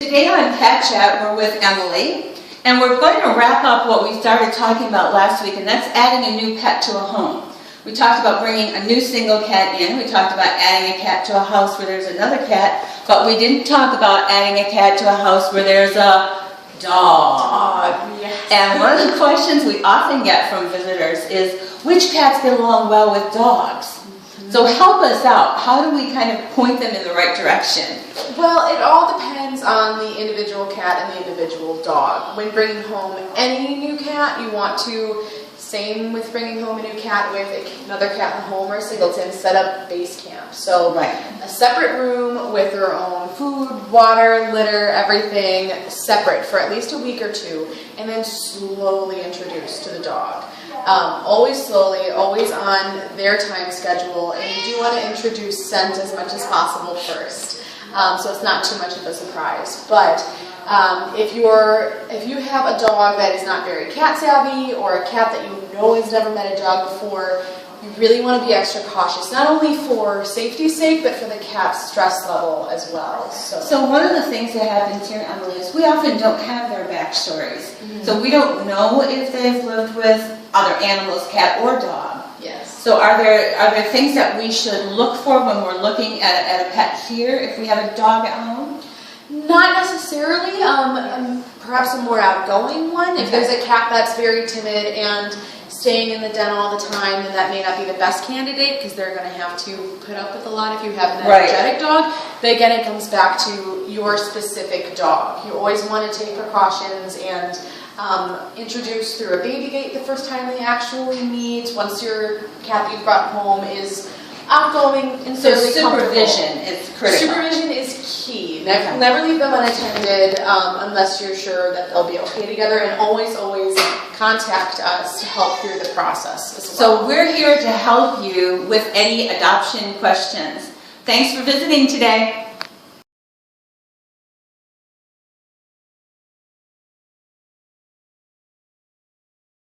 Today on Pet Chat, we're with Emily, and we're going to wrap up what we started talking about last week, and that's adding a new pet to a home. We talked about bringing a new single cat in. We talked about adding a cat to a house where there's another cat, but we didn't talk about adding a cat to a house where there's a dog. Yes. And one of the questions we often get from visitors is, which cats get along well with dogs? So help us out. How do we kind of point them in the right direction? Well, it all depends on the individual cat and the individual dog. When bringing home any new cat, you want to, same with bringing home a new cat with another cat in the home or a singleton, set up base camp. So a separate room with their own food, water, litter, everything separate for at least a week or two, and then slowly introduce to the dog. Always slowly, always on their time schedule, and you do want to introduce scent as much as possible first, so it's not too much of a surprise. But if you have a dog that is not very cat savvy, or a cat that you know has never met a dog before, you really want to be extra cautious, not only for safety's sake, but for the cat's stress level as well. So one of the things that happens here, Emily, is we often don't have their backstories. So we don't know if they've lived with other animals, cat or dog. Yes. So are there things that we should look for when we're looking at a pet here if we have a dog at home? Not necessarily. Perhaps a more outgoing one. If there's a cat that's very timid and staying in the den all the time, then that may not be the best candidate because they're going to have to put up with a lot if you have an energetic dog. But again, it comes back to your specific dog. You always want to take precautions and introduce through a baby gate the first time they actually meet. Once your cat that you've brought home is outgoing and fairly supervision is critical. Supervision is key. Never leave them unattended unless you're sure that they'll be okay together, and always contact us to help through the process as well. So we're here to help you with any adoption questions. Thanks for visiting today.